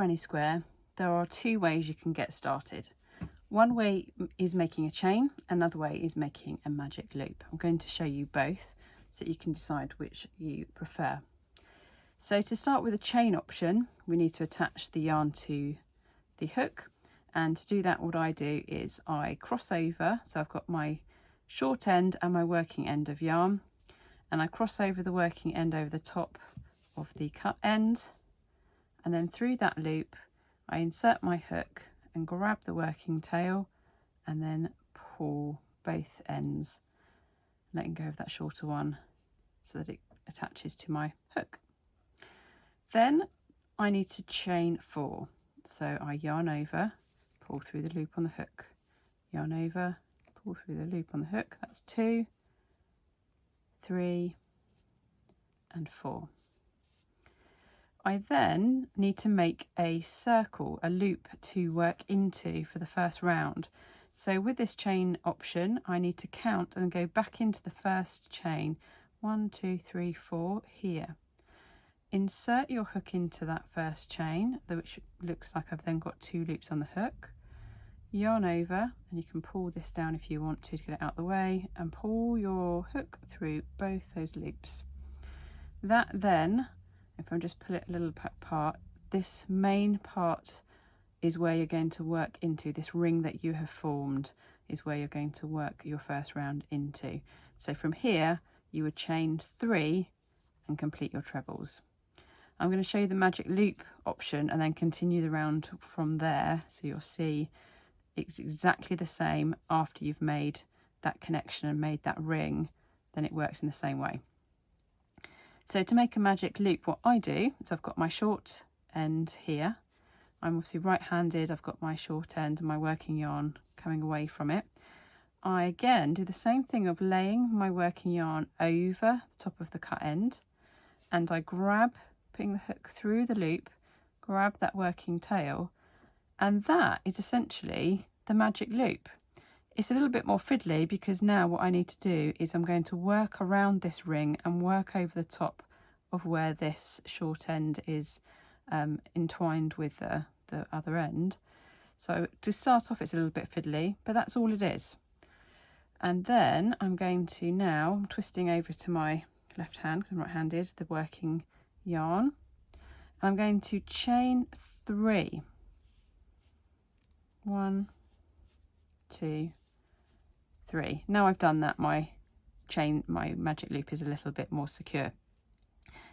granny square, there are two ways you can get started. One way is making a chain, another way is making a magic loop. I'm going to show you both so that you can decide which you prefer. So to start with a chain option, we need to attach the yarn to the hook, and to do that what I do is I cross over, so I've got my short end and my working end of yarn, and I cross over the working end over the top of the cut end, and then through that loop I insert my hook and grab the working tail and then pull both ends, letting go of that shorter one so that it attaches to my hook. Then I need to chain 4, so I yarn over, pull through the loop on the hook, yarn over, pull through the loop on the hook. That's 2, 3 and 4. I then need to make a circle, a loop to work into for the first round. So with this chain option, I need to count and go back into the first chain. 1, 2, 3, 4 here. Insert your hook into that first chain, which looks like I've then got 2 loops on the hook. Yarn over, and you can pull this down if you want to get it out of the way, and pull your hook through both those loops. That then, if I just pull it a little apart, this main part is where you're going to work into. This ring that you have formed is where you're going to work your first round into. So from here you would chain 3 and complete your trebles. I'm going to show you the magic loop option and then continue the round from there, so you'll see it's exactly the same after you've made that connection and made that ring. Then it works in the same way. So to make a magic loop, what I do is I've got my short end here. I'm obviously right-handed, I've got my short end and my working yarn coming away from it. I again do the same thing of laying my working yarn over the top of the cut end, and I grab, putting the hook through the loop, grab that working tail, and that is essentially the magic loop. It's a little bit more fiddly because now what I need to do is I'm going to work around this ring and work over the top of where this short end is entwined with the other end. So to start off it's a little bit fiddly, but that's all it is. And then I'm going to now, I'm twisting over to my left hand because I'm right-handed, the working yarn, and I'm going to chain 3. 1, 2, 3. Now I've done that, my magic loop is a little bit more secure.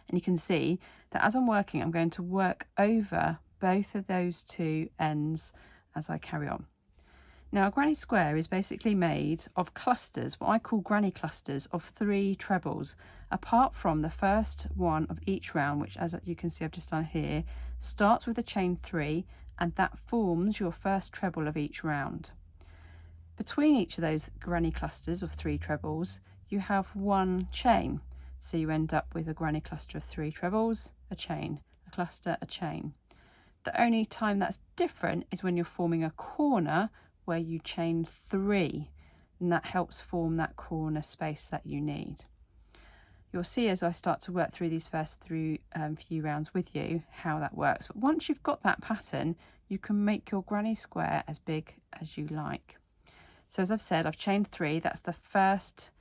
And you can see that as I'm working, I'm going to work over both of those 2 ends as I carry on. Now a granny square is basically made of clusters, what I call granny clusters, of 3 trebles, apart from the first one of each round, which as you can see I've just done here, starts with a chain 3, and that forms your first treble of each round. Between each of those granny clusters of 3 trebles, you have 1 chain. So you end up with a granny cluster of 3 trebles, a chain, a cluster, a chain. The only time that's different is when you're forming a corner where you chain 3, and that helps form that corner space that you need. You'll see as I start to work through these first few rounds with you how that works. But once you've got that pattern, you can make your granny square as big as you like. So as I've said, I've chained 3, that's the first,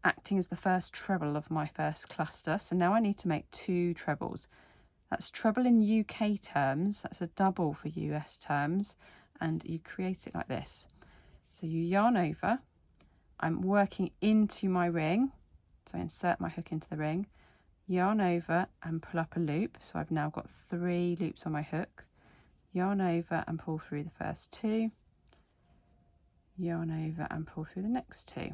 acting as the first treble of my first cluster. So now I need to make 2 trebles. That's treble in UK terms, that's a double for US terms, and you create it like this. So you yarn over, I'm working into my ring, so I insert my hook into the ring, yarn over and pull up a loop, so I've now got 3 loops on my hook, yarn over and pull through the first 2, yarn over and pull through the next 2,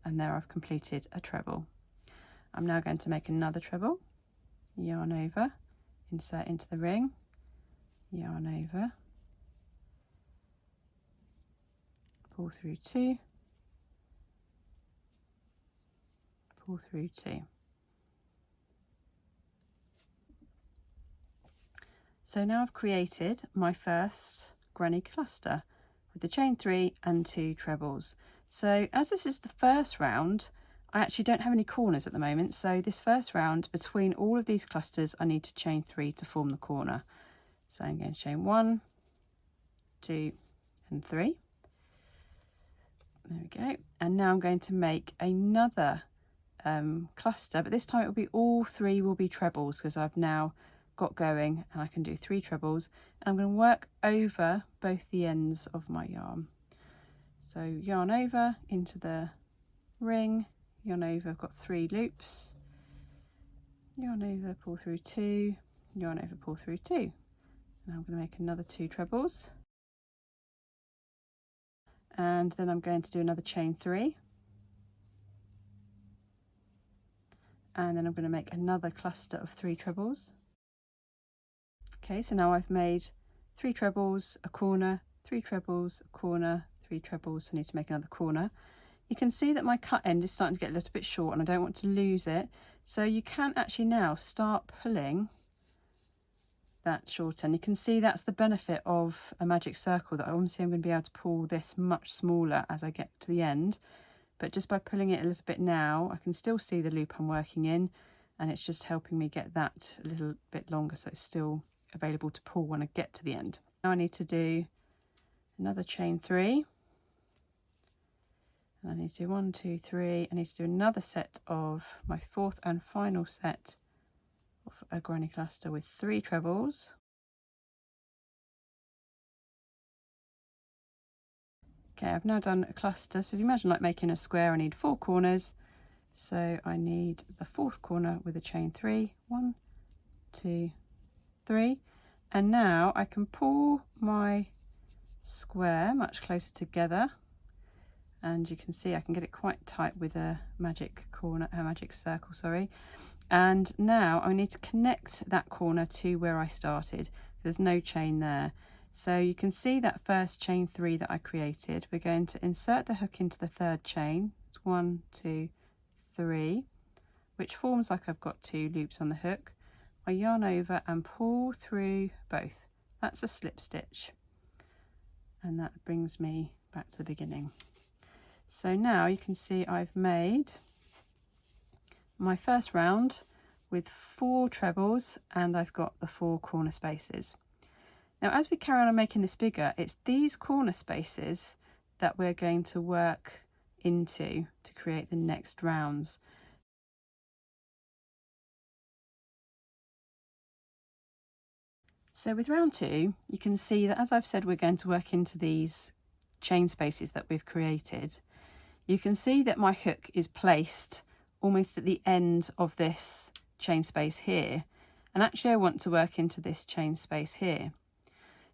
and there I've completed a treble. I'm now going to make another treble, yarn over, insert into the ring, yarn over, pull through 2, pull through 2. So now I've created my first granny cluster with the chain 3 and 2 trebles. So as this is the first round, I actually don't have any corners at the moment, so this first round between all of these clusters I need to chain 3 to form the corner. So I'm going to chain 1, 2 and 3. There we go. And now I'm going to make another cluster, but this time it will be all 3 will be trebles, because I've now got going and I can do 3 trebles. And I'm going to work over both the ends of my yarn. So yarn over into the ring, yarn over, I've got 3 loops, yarn over, pull through 2, yarn over, pull through 2. And I'm going to make another 2 trebles. And then I'm going to do another chain 3, and then I'm going to make another cluster of 3 trebles. Okay, so now I've made 3 trebles, a corner, 3 trebles, a corner, 3 trebles, so I need to make another corner. You can see that my cut end is starting to get a little bit short and I don't want to lose it, so you can actually now start pulling that short end. You can see that's the benefit of a magic circle, that obviously I'm going to be able to pull this much smaller as I get to the end, but just by pulling it a little bit now I can still see the loop I'm working in, and it's just helping me get that a little bit longer so it's still available to pull when I get to the end. Now I need to do another chain 3, and I need to do 1, 2, 3. I need to do another set of my 4th and final set of a granny cluster with 3 trebles. Okay, I've now done a cluster, so if you imagine like making a square, I need 4 corners, so I need the 4th corner with a chain 3, 1, 2, 3, and now I can pull my square much closer together, and you can see I can get it quite tight with a magic circle, sorry. And now I need to connect that corner to where I started. There's no chain there. So you can see that first chain 3 that I created. We're going to insert the hook into the 3rd chain. It's 1, 2, 3, which forms like I've got 2 loops on the hook. I yarn over and pull through both. That's a slip stitch. And that brings me back to the beginning. So now you can see I've made my first round with 4 trebles, and I've got the 4 corner spaces. Now as we carry on making this bigger, it's these corner spaces that we're going to work into to create the next rounds. So with round 2, you can see that, as I've said, we're going to work into these chain spaces that we've created. You can see that my hook is placed almost at the end of this chain space here, and actually I want to work into this chain space here.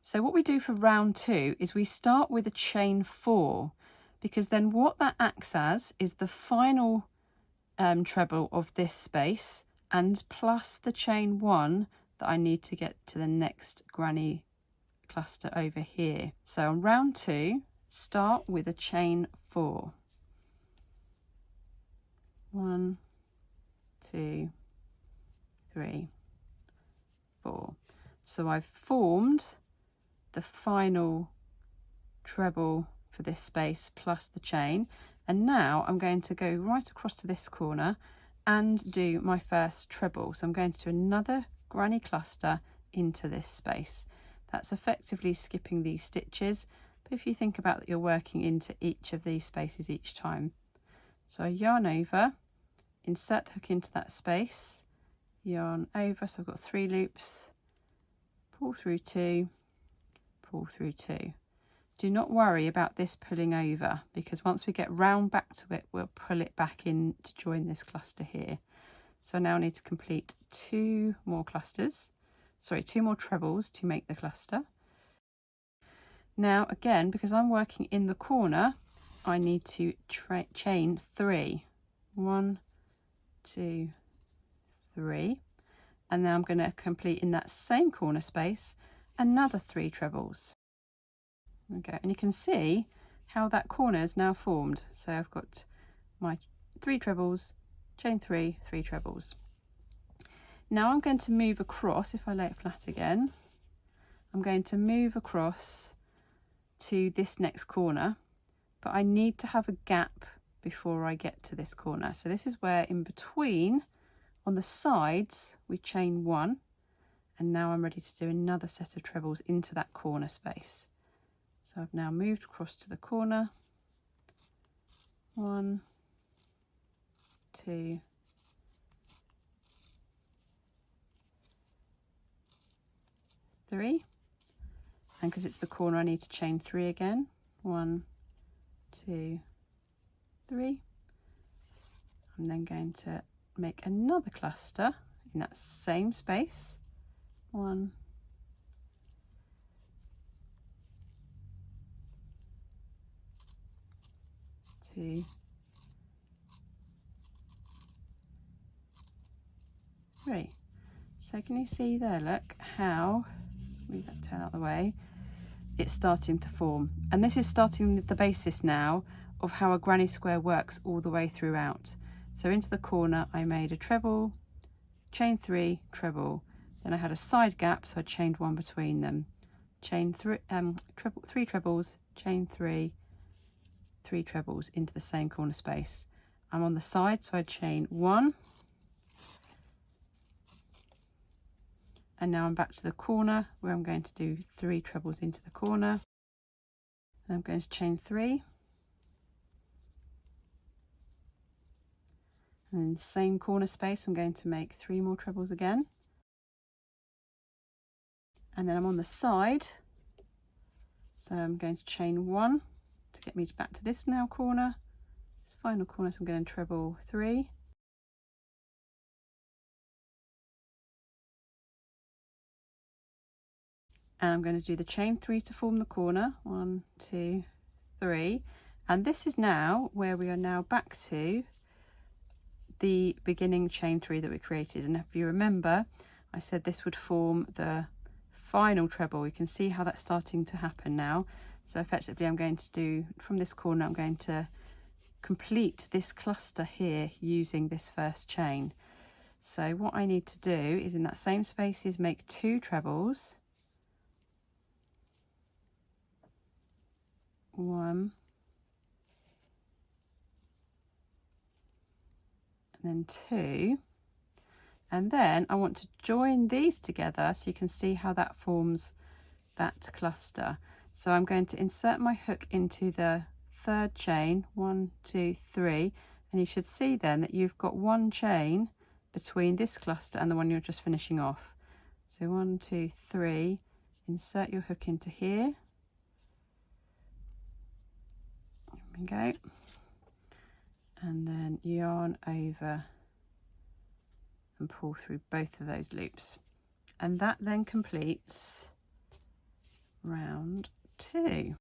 So what we do for round 2 is we start with a chain 4, because then what that acts as is the final treble of this space, and plus the chain 1 that I need to get to the next granny cluster over here. So on round 2, start with a chain 4. 1, 2, 3, 4. So I've formed the final treble for this space plus the chain, and now I'm going to go right across to this corner and do my first treble. So I'm going to do another granny cluster into this space. That's effectively skipping these stitches, but if you think about that, you're working into each of these spaces each time. So I yarn over, insert the hook into that space, yarn over, so I've got 3 loops, pull through 2, pull through 2. Do not worry about this pulling over, because once we get round back to it, we'll pull it back in to join this cluster here. So now I need to complete 2 more clusters, sorry, 2 more trebles to make the cluster. Now again, because I'm working in the corner, I need to chain 3. 1, 2, 3, and now I'm going to complete in that same corner space another 3 trebles. Okay, and you can see how that corner is now formed. So I've got my 3 trebles, chain 3, 3 trebles. Now I'm going to move across. If I lay it flat again, I'm going to move across to this next corner, but I need to have a gap before I get to this corner. So this is where in between, on the sides, we chain 1, and now I'm ready to do another set of trebles into that corner space. So I've now moved across to the corner. 1, 2, 3, and because it's the corner I need to chain 3 again. 1, 2, 3. I'm then going to make another cluster in that same space. 1, 2, 3. So can you see there, look how, move that tail out of the way, it's starting to form. And this is starting the basis now of how a granny square works all the way throughout. So into the corner I made a treble, chain 3, treble, then I had a side gap, so I chained 1 between them, chain 3 trebles, chain 3, 3 trebles into the same corner space. I'm on the side, so I chain 1, and now I'm back to the corner where I'm going to do 3 trebles into the corner. And I'm going to chain 3, and in the same corner space I'm going to make 3 more trebles again, and then I'm on the side, so I'm going to chain 1 to get me back to this now corner, this final corner, so I'm going to treble 3, and I'm going to do the chain 3 to form the corner. 1, 2, 3, and this is now where we are now back to the beginning chain 3 that we created. And if you remember, I said this would form the final treble. You can see how that's starting to happen now. So effectively I'm going to do, from this corner, I'm going to complete this cluster here using this first chain. So what I need to do is in that same space is make 2 trebles, 1, and then 2, and then I want to join these together so you can see how that forms that cluster. So I'm going to insert my hook into the 3rd chain, 1, 2, 3, and you should see then that you've got 1 chain between this cluster and the one you're just finishing off. So 1, 2, 3, insert your hook into here. There we go. And then yarn over and pull through both of those loops. And that then completes round 2.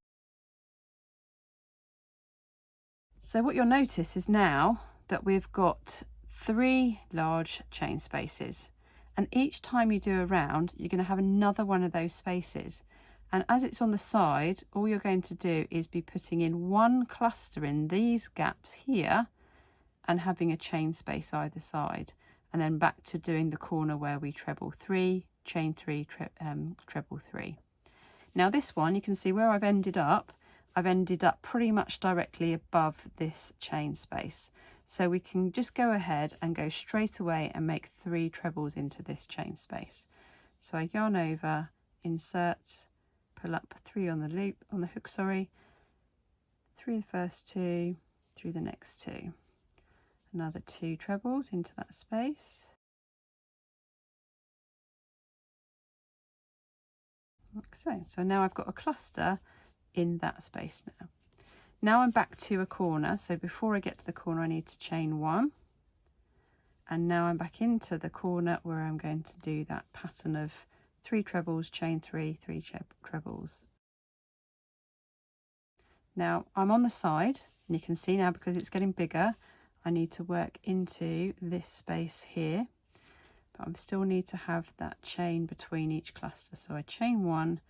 So what you'll notice is now that we've got 3 large chain spaces, and each time you do a round you're going to have another one of those spaces, and as it's on the side all you're going to do is be putting in 1 cluster in these gaps here and having a chain space either side, and then back to doing the corner where we treble 3, chain 3, treble 3. Now this one, you can see where I've ended up pretty much directly above this chain space. So we can just go ahead and go straight away and make 3 trebles into this chain space. So I yarn over, insert, pull up 3 on the loop, on the hook, sorry, 3 the first 2, through the next 2. Another 2 trebles into that space. Like so. So now I've got a cluster in that space now. Now I'm back to a corner, so before I get to the corner I need to chain 1, and now I'm back into the corner where I'm going to do that pattern of 3 trebles, chain 3, 3 trebles. Now I'm on the side, and you can see now because it's getting bigger I need to work into this space here, but I still need to have that chain between each cluster. So I chain 1,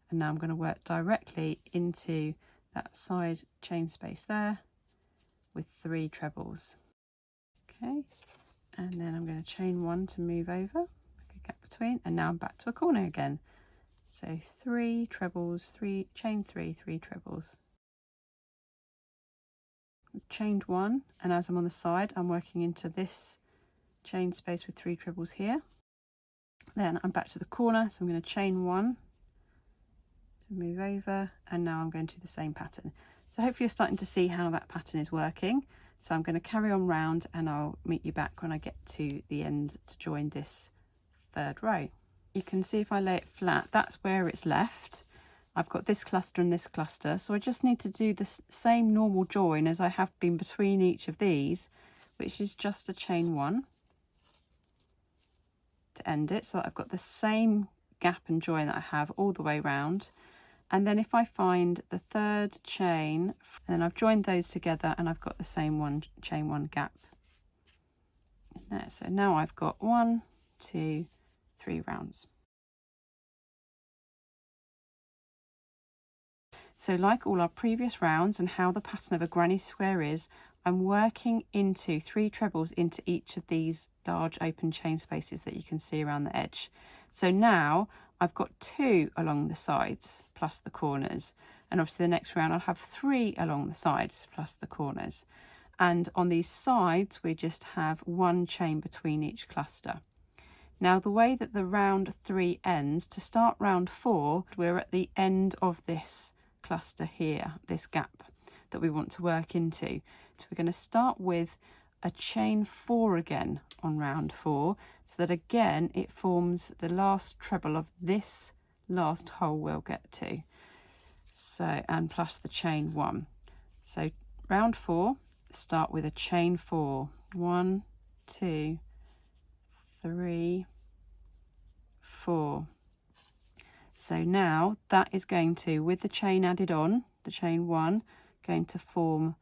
and now I'm going to work directly into that side chain space there with 3 trebles. Okay, and then I'm going to chain 1 to move over, like a gap between, and now I'm back to a corner again. So 3 trebles, 3, chain 3, 3 trebles. I've chained 1, and as I'm on the side I'm working into this chain space with 3 trebles here. Then I'm back to the corner, so I'm going to chain 1 to move over, and now I'm going to do the same pattern. So hopefully you're starting to see how that pattern is working. So I'm going to carry on round, and I'll meet you back when I get to the end to join this 3rd row. You can see if I lay it flat, that's where it's left. I've got this cluster and this cluster, so I just need to do the same normal join as I have been between each of these, which is just a chain 1 to end it, so I've got the same gap and join that I have all the way around. And then if I find the 3rd chain, and then I've joined those together, and I've got the same chain 1 gap in there. So now I've got 1, 2, 3 rounds. So like all our previous rounds and how the pattern of a granny square is, I'm working into 3 trebles into each of these large open chain spaces that you can see around the edge. So now I've got 2 along the sides plus the corners, and obviously the next round I'll have 3 along the sides plus the corners, and on these sides we just have 1 chain between each cluster. Now the way that the round 3 ends, to start round 4 we're at the end of this cluster here, this gap that we want to work into. So we're going to start with a chain 4 again on round 4, so that again it forms the last treble of this last hole we'll get to. So, and plus the chain 1. So round 4, start with a chain 4. 1, 2, 3, 4. So now that is going to, with the chain added on, the chain 1, going to form,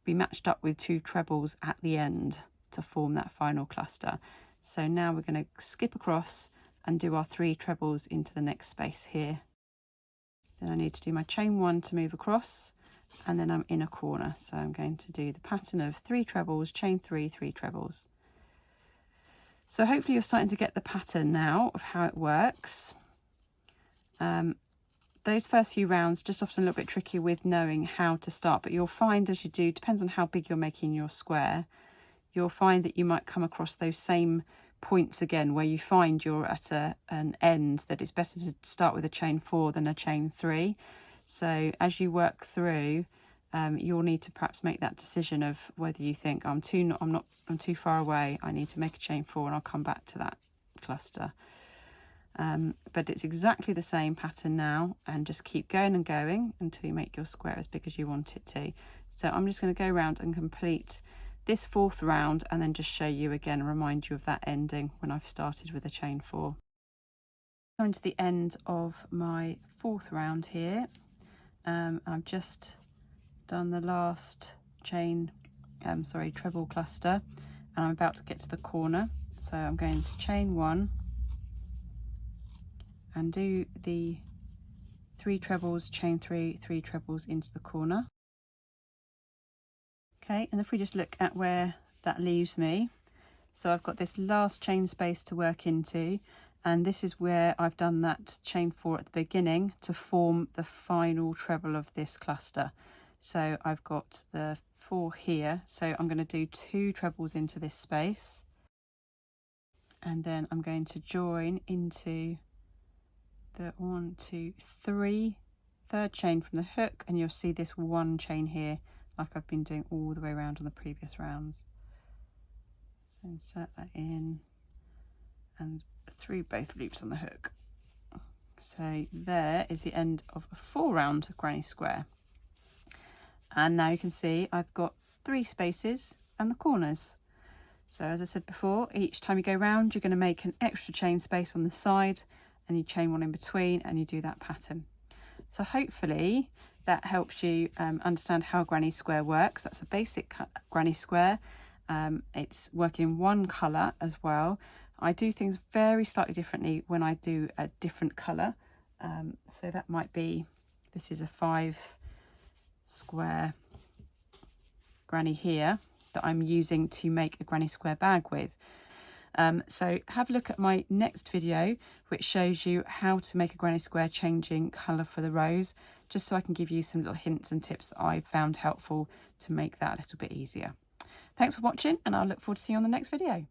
be matched up with 2 trebles at the end to form that final cluster. So now we're going to skip across and do our 3 trebles into the next space here. Then I need to do my chain 1 to move across, and then I'm in a corner. So I'm going to do the pattern of 3 trebles, chain 3, 3 trebles. So hopefully you're starting to get the pattern now of how it works. Those first few rounds just often a little bit tricky with knowing how to start, but you'll find as you do, depends on how big you're making your square, you'll find that you might come across those same points again where you find you're at an end that it's better to start with a chain 4 than a chain 3. So as you work through, you'll need to perhaps make that decision of whether you think I'm too far away, I need to make a chain 4 and I'll come back to that cluster. But it's exactly the same pattern now, and just keep going and going until you make your square as big as you want it to. So I'm just going to go around and complete this 4th round, and then just show you again and remind you of that ending when I've started with a chain 4. Coming to the end of my 4th round here, I've just done the last treble cluster, and I'm about to get to the corner. So I'm going to chain 1 and do the 3 trebles, chain 3, 3 trebles into the corner. Okay, and if we just look at where that leaves me, so I've got this last chain space to work into, and this is where I've done that chain 4 at the beginning to form the final treble of this cluster. So I've got the 4 here, so I'm going to do 2 trebles into this space, and then I'm going to join into the 1, 2, 3 third chain from the hook, and you'll see this 1 chain here like I've been doing all the way around on the previous rounds. So insert that in and through both loops on the hook. So there is the end of a 4 round granny square, and now you can see I've got 3 spaces and the corners. So as I said before, each time you go round you're going to make an extra chain space on the side, and you chain 1 in between, and you do that pattern. So hopefully that helps you understand how a granny square works. That's a basic granny square. It's working in 1 colour as well. I do things very slightly differently when I do a different colour. So that might be, this is a 5 square granny here that I'm using to make a granny square bag with. So have a look at my next video, which shows you how to make a granny square changing colour for the rows, just so I can give you some little hints and tips that I've found helpful to make that a little bit easier. Thanks for watching, and I'll look forward to seeing you on the next video.